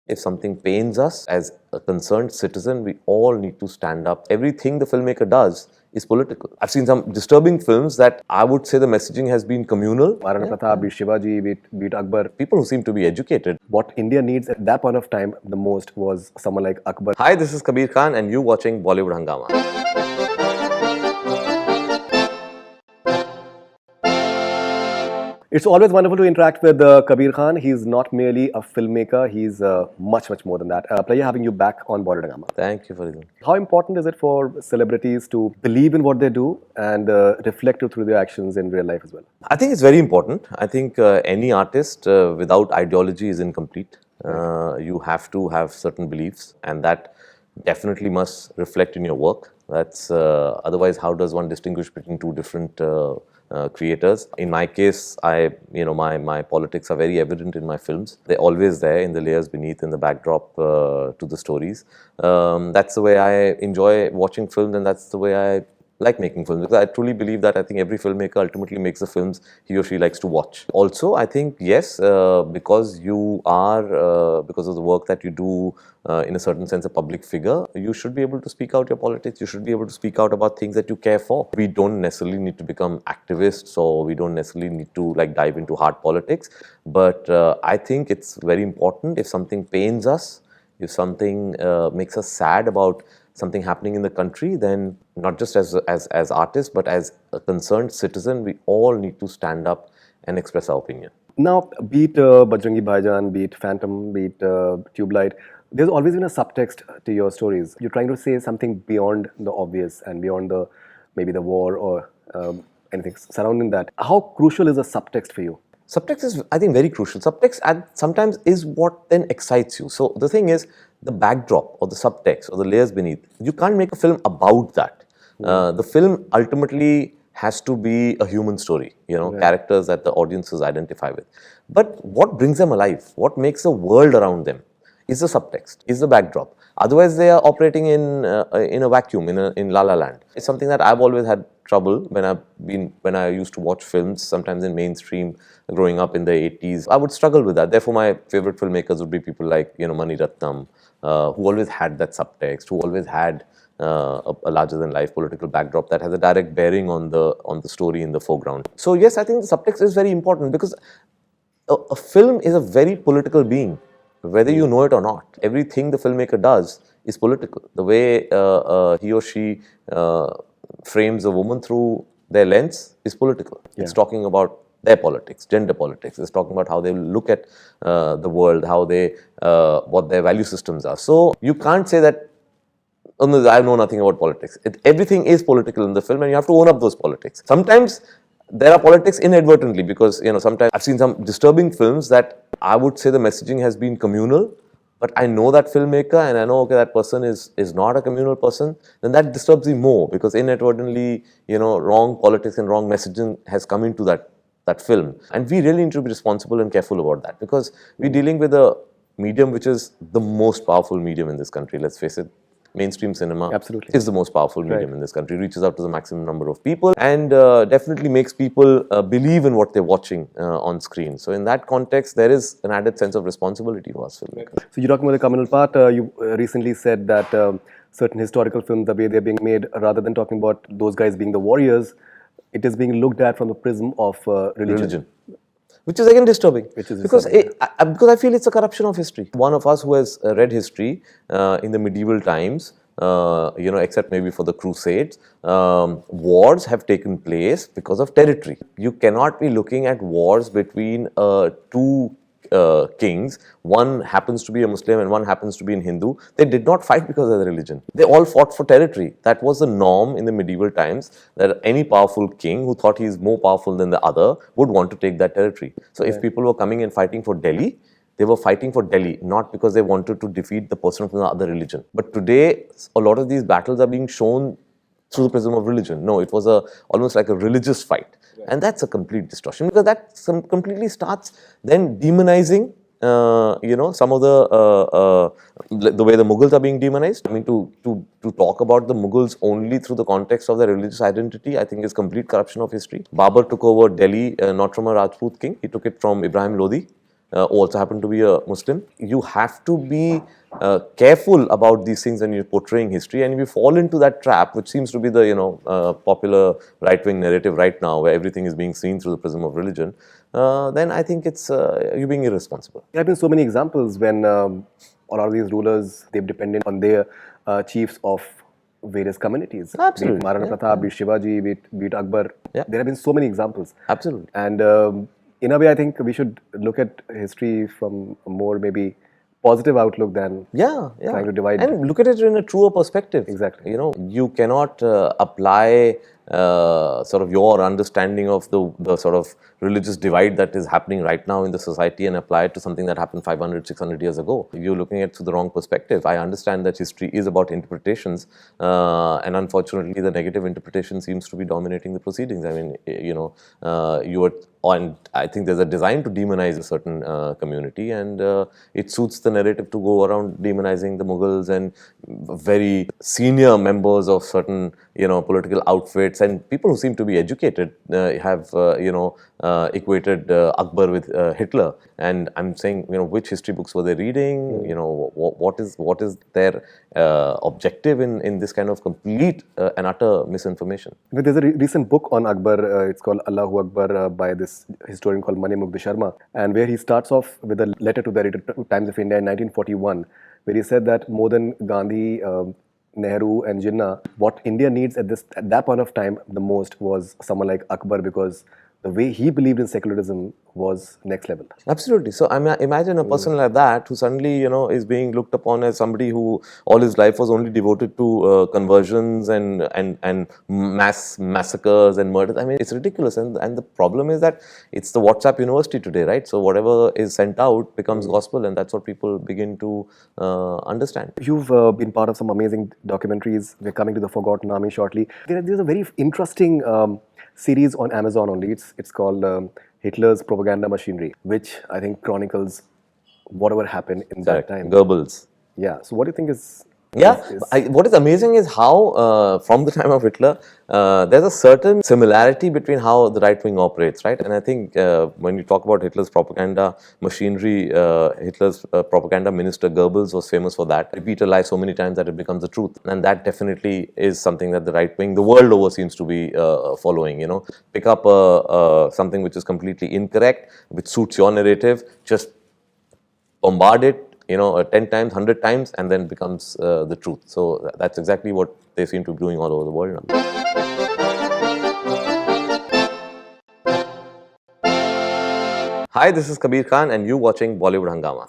If something pains us as a concerned citizen, we all need to stand up. Everything the filmmaker does is political. I've seen some disturbing films that I would say the messaging has been communal. Maharana Pratap, beat Shivaji, beat Akbar. People who seem to be educated. What India needs at that point of time the most was someone like Akbar. Hi, this is Kabir Khan and you're watching Bollywood Hungama. It's always wonderful to interact with Kabir Khan. He's not merely a filmmaker, he's much more than that. Pleasure having you back on Bollywood Hungama. Thank you for this. How important is it for celebrities to believe in what they do and reflect it through their actions in real life as well? I think it's very important. I think any artist without ideology is incomplete. You have to have certain beliefs, and that definitely must reflect in your work. That's otherwise, how does one distinguish between two different creators? In my case, my politics are very evident in my films. They're always there in the layers beneath, in the backdrop to the stories. That's the way I enjoy watching films, and that's the way I like making films, because I truly believe that I think every filmmaker ultimately makes the films he or she likes to watch. Also, I think, yes, because you are, because of the work that you do, in a certain sense, a public figure, you should be able to speak out your politics. You should be able to speak out about things that you care for. We don't necessarily need to become activists, or we don't necessarily need to dive into hard politics. But I think it's very important. If something pains us, if something makes us sad about something happening in the country, then not just as artists, but as a concerned citizen, we all need to stand up and express our opinion. Now, be it Bajrangi Bhaijaan, be it Phantom, be it Tube Light, there's always been a subtext to your stories. You're trying to say something beyond the obvious and beyond maybe the war or anything surrounding that. How crucial is a subtext for you? Subtext is, I think, very crucial. Subtext sometimes is what then excites you. So the thing is, the backdrop or the subtext or the layers beneath, you can't make a film about that. The film ultimately has to be a human story, characters that the audiences identify with. But what brings them alive, what makes the world around them, is the subtext, is the backdrop. Otherwise, they are operating in a vacuum, in La La Land. It's something that I've always had trouble when I used to watch films, sometimes in mainstream, growing up in the 80s. I would struggle with that. Therefore, my favorite filmmakers would be people like Mani Ratnam, who always had that subtext, who always had a larger-than-life political backdrop that has a direct bearing on the story in the foreground. So yes, I think the subtext is very important, because a film is a very political being, whether you know it or not. Everything the filmmaker does is political. The way he or she frames a woman through their lens is political. Yeah. It's talking about their politics, gender politics. It's talking about how they look at the world, how they, what their value systems are. So you can't say that, oh, no, I know nothing about politics. Everything is political in the film, and you have to own up those politics. Sometimes there are politics inadvertently, because sometimes I've seen some disturbing films that I would say the messaging has been communal, but I know that filmmaker and I know, okay, that person is not a communal person, then that disturbs me more, because inadvertently, wrong politics and wrong messaging has come into that film. And we really need to be responsible and careful about that, because we're dealing with a medium which is the most powerful medium in this country, let's face it. Mainstream cinema is the most powerful medium in this country, reaches out to the maximum number of people, and definitely makes people believe in what they're watching on screen. So in that context, there is an added sense of responsibility for us filmmakers. So you're talking about the communal part. You recently said that certain historical films, the way they're being made, rather than talking about those guys being the warriors, it is being looked at from the prism of religion. Which is again disturbing, because I feel it's a corruption of history. One of us who has read history in the medieval times, except maybe for the Crusades, wars have taken place because of territory. You cannot be looking at wars between two kings. One happens to be a Muslim and one happens to be a Hindu. They did not fight because of their religion. They all fought for territory. That was the norm in the medieval times, that any powerful king who thought he is more powerful than the other would want to take that territory. So if people were coming and fighting for Delhi, they were fighting for Delhi, not because they wanted to defeat the person from the other religion. But today, a lot of these battles are being shown through the prism of religion. No, it was almost like a religious fight. And that's a complete distortion, because that completely starts then demonizing, some of the way the Mughals are being demonized. I mean, to talk about the Mughals only through the context of their religious identity, I think is complete corruption of history. Babur took over Delhi, not from a Rajput king. He took it from Ibrahim Lodi, who also happen to be a Muslim. You have to be careful about these things when you're portraying history, and if you fall into that trap, which seems to be the popular right-wing narrative right now, where everything is being seen through the prism of religion, then I think it's you're being irresponsible. There have been so many examples when a lot of these rulers, they've depended on their chiefs of various communities. Absolutely, Be it Maharana yeah. Pratap, be it Shivaji, be it Akbar. Yeah. There have been so many examples. Absolutely. And in a way, I think we should look at history from a more maybe positive outlook than Yeah. trying to divide. And look at it in a truer perspective. Exactly. You cannot apply sort of your understanding of the sort of religious divide that is happening right now in the society and apply it to something that happened 500, 600 years ago. You're looking at it through the wrong perspective. I understand that history is about interpretations, and unfortunately, the negative interpretation seems to be dominating the proceedings. I mean, you are. And I think there's a design to demonize a certain community, and it suits the narrative to go around demonizing the Mughals and very senior members of certain political outfits, and people who seem to be educated have equated Akbar with Hitler. And I'm saying, which history books were they reading? What is their objective in this kind of complete and utter misinformation? There's a recent book on Akbar. It's called Allahu Akbar by this historian called Manimukh Sharma, and where he starts off with a letter to the editor of Times of India in 1941, where he said that more than Gandhi, Nehru, and Jinnah, what India needs at that point of time the most was someone like Akbar, because the way he believed in secularism was next level. Absolutely. So imagine a person like that who suddenly is being looked upon as somebody who all his life was only devoted to conversions and mass massacres and murders. I mean, it's ridiculous. And the problem is that it's the WhatsApp university today, right? So whatever is sent out becomes gospel, and that's what people begin to understand. You've been part of some amazing documentaries. We're coming to the Forgotten Army shortly. There's a very interesting series on Amazon only. It's called Hitler's Propaganda Machinery, which I think chronicles whatever happened in that time. Goebbels. Yeah. So what do you think is... What is amazing is how from the time of Hitler, there's a certain similarity between how the right wing operates, right? And I think when you talk about Hitler's propaganda machinery, Hitler's propaganda minister Goebbels was famous for that. Repeat a lie so many times that it becomes the truth. And that definitely is something that the right wing, the world over, seems to be following. Pick up something which is completely incorrect, which suits your narrative, just bombard it 10 times, 100 times, and then becomes the truth. So that's exactly what they seem to be doing all over the world now. Hi, this is Kabir Khan, and you're watching Bollywood Hungama.